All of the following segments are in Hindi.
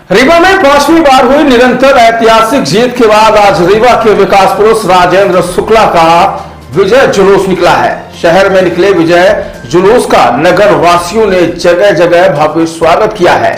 रीवा में 5वीं बार हुई निरंतर ऐतिहासिक जीत के बाद आज रीवा के विकास पुरुष राजेंद्र शुक्ला का विजय जुलूस निकला है। शहर में निकले विजय जुलूस का नगर वासियों ने जगह जगह भव्य स्वागत किया है।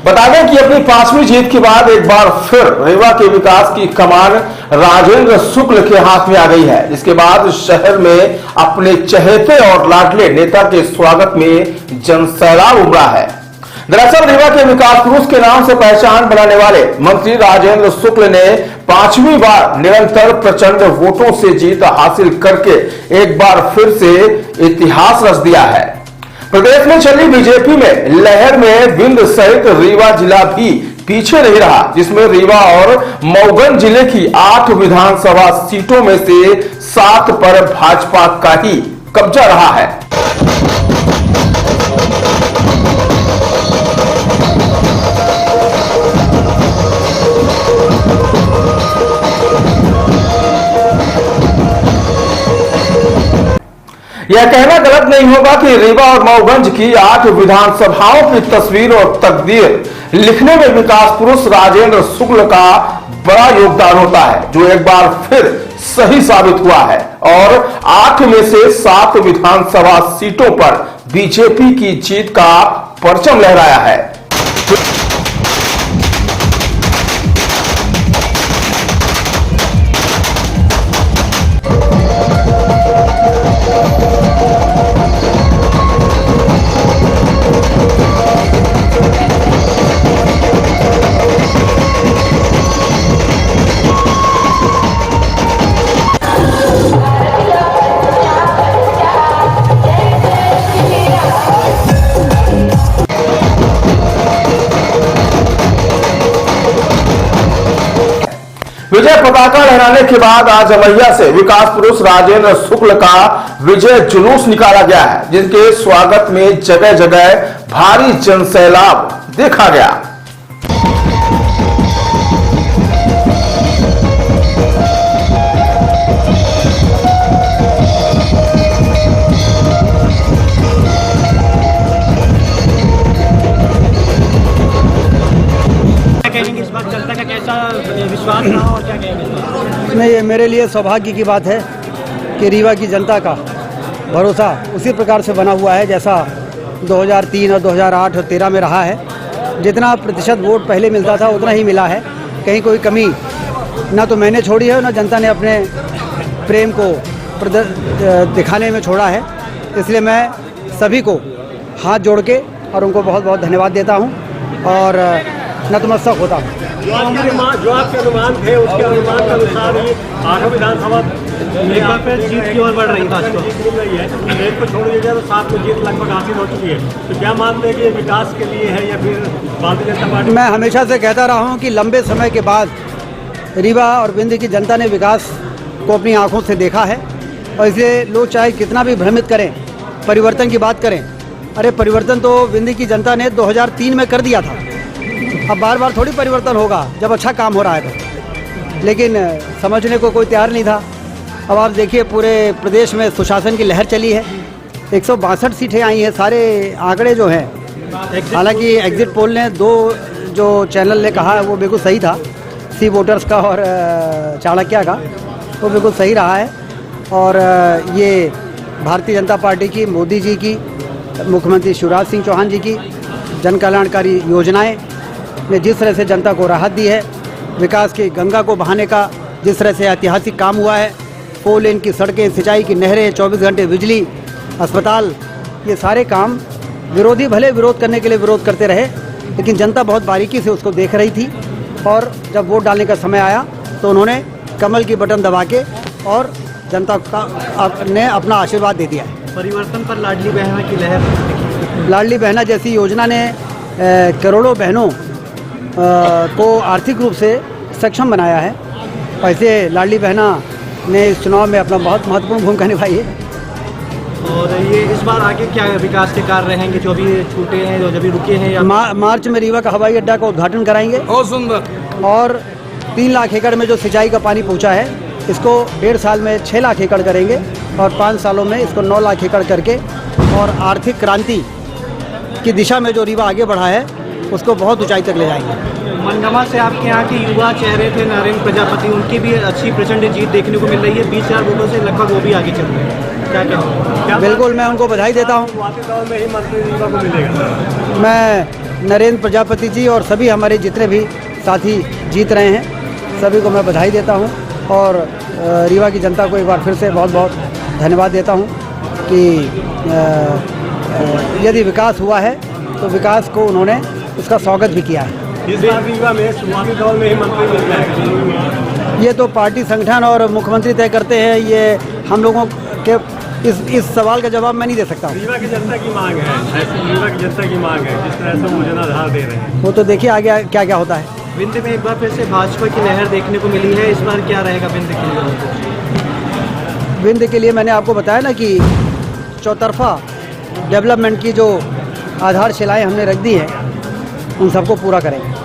बता दें कि अपनी 5वीं जीत के बाद एक बार फिर रीवा के विकास की कमान राजेंद्र शुक्ल के हाथ में आ गई है, जिसके बाद शहर में अपने चहेते और लाडले नेता के स्वागत में जनसैलाब उमड़ा है। दरअसल रीवा के विकास पुरुष के नाम से पहचान बनाने वाले मंत्री राजेंद्र शुक्ल ने 5वीं बार निरंतर प्रचंड वोटों से जीत हासिल करके एक बार फिर से इतिहास रच दिया है। प्रदेश में चली बीजेपी में लहर में विंध्य सहित रीवा जिला भी पीछे नहीं रहा, जिसमें रीवा और मऊगंज जिले की 8 विधानसभा सीटों में से 7 पर भाजपा का ही कब्जा रहा है। यह कहना गलत नहीं होगा कि रीवा और मऊगंज की 8 विधानसभाओं की तस्वीर और तकदीर लिखने में विकास पुरुष राजेंद्र शुक्ल का बड़ा योगदान होता है, जो एक बार फिर सही साबित हुआ है और 8 में से 7 विधानसभा सीटों पर बीजेपी की जीत का परचम लहराया है। विजय पताका लहराने के बाद आज अमैया से विकास पुरुष राजेंद्र शुक्ल का विजय जुलूस निकाला गया है, जिनके स्वागत में जगह जगह भारी जनसैलाब देखा गया। नहीं, ये मेरे लिए सौभाग्य की बात है कि रीवा की जनता का भरोसा उसी प्रकार से बना हुआ है जैसा 2003 और 2008 और 2013 में रहा है। जितना प्रतिशत वोट पहले मिलता था उतना ही मिला है, कहीं कोई कमी ना तो मैंने छोड़ी है ना जनता ने अपने प्रेम को दिखाने में छोड़ा है। इसलिए मैं सभी को हाथ जोड़ के और उनको बहुत बहुत धन्यवाद देता हूँ और नतमस्तक होता हूँ। जो आपके अनुमान थे उसके अनुमान के अनुसार ही 8 विधानसभा जीत की ओर बढ़ रही है। एक को छोड़ दिया जाए तो 7 में जीत लगभग हासिल हो चुकी है। तो क्या मानते हैं कि ये विकास के लिए है या फिर भारतीय जनता पार्टी? मैं हमेशा से कहता रहा हूँ कि लंबे समय के बाद रीवा और विंध्य की जनता ने विकास को अपनी आंखों से देखा है और इसलिए लोग चाहे कितना भी भ्रमित करें, परिवर्तन की बात करें, अरे परिवर्तन तो विंध्य की जनता ने 2003 में कर दिया था। अब बार बार थोड़ी परिवर्तन होगा जब अच्छा काम हो रहा है तो, लेकिन समझने को कोई तैयार नहीं था। अब आप देखिए पूरे प्रदेश में सुशासन की लहर चली है, 162 सीटें आई हैं। सारे आंकड़े जो हैं, हालांकि एग्जिट पोल ने 2 जो चैनल ने कहा वो बिल्कुल सही था, सी वोटर्स का और चाणक्य का, वो बिल्कुल सही रहा है। और ये भारतीय जनता पार्टी की, मोदी जी की, मुख्यमंत्री शिवराज सिंह चौहान जी की जन कल्याणकारी योजनाएं ने जिस तरह से जनता को राहत दी है, विकास की गंगा को बहाने का जिस तरह से ऐतिहासिक काम हुआ है, 4 लेन की सड़कें, सिंचाई की नहरें, 24 घंटे बिजली, अस्पताल, ये सारे काम विरोधी भले विरोध करने के लिए विरोध करते रहे, लेकिन जनता बहुत बारीकी से उसको देख रही थी और जब वोट डालने का समय आया तो उन्होंने कमल की बटन दबा के और जनता ने अपना आशीर्वाद दे दिया है। परिवर्तन पर लाडली बहना की लहर, लाडली बहना जैसी योजना ने करोड़ों बहनों को आर्थिक रूप से सक्षम बनाया है। वैसे लाडली बहना ने इस चुनाव में अपना बहुत महत्वपूर्ण भूमिका निभाई है। और ये इस बार आगे क्या विकास के कार्य रहेंगे जो भी छूटे हैं, जो अभी रुके हैं? या मार्च में रीवा का हवाई अड्डा का उद्घाटन कराएंगे। बहुत सुंदर। और 3 लाख एकड़ में जो सिंचाई का पानी पहुंचा है, इसको 1.5 साल में 6 लाख एकड़ करेंगे और 5 सालों में इसको 9 लाख एकड़ करके, और आर्थिक क्रांति की दिशा में जो रीवा आगे बढ़ा है उसको बहुत ऊंचाई तक ले जाएंगे। मनगमा से आपके यहाँ के युवा चेहरे थे नरेंद्र प्रजापति, उनकी भी अच्छी प्रचंड जीत देखने को मिल रही है। 20,000 वोटों से लगभग वो भी आगे चल रहे हैं। क्या बिल्कुल, मैं उनको बधाई देता हूँ। में ही मंत्री रीवा को मिलेगा। मैं नरेंद्र प्रजापति जी और सभी हमारे जितने भी साथी जीत रहे हैं, सभी को मैं बधाई देता हूँ और रीवा की जनता को एक बार फिर से बहुत बहुत धन्यवाद देता हूँ कि यदि विकास हुआ है तो विकास को उन्होंने उसका स्वागत भी किया है। इस बार रीवा में शुरुआती दौर में ही मंत्री मिल जाएगा। ये तो पार्टी संगठन और मुख्यमंत्री तय करते हैं। ये हम लोगों के इस सवाल का जवाब मैं नहीं दे सकता हूँ। रीवा की जनता की मांग है, ऐसी रीवा की जनता की मांग है, जिस तरह से योजनाधार दे रहे हैं। वो तो देखिए आगे क्या क्या होता है। विंध्य में एक बार फिर से भाजपा की लहर देखने को मिली है, इस बार क्या रहेगा विंध्य के लिए? विंध्य के लिए मैंने आपको बताया ना कि चौतरफा डेवलपमेंट की जो आधारशिलाएं हमने रख दी हैं, उन सबको पूरा करेंगे।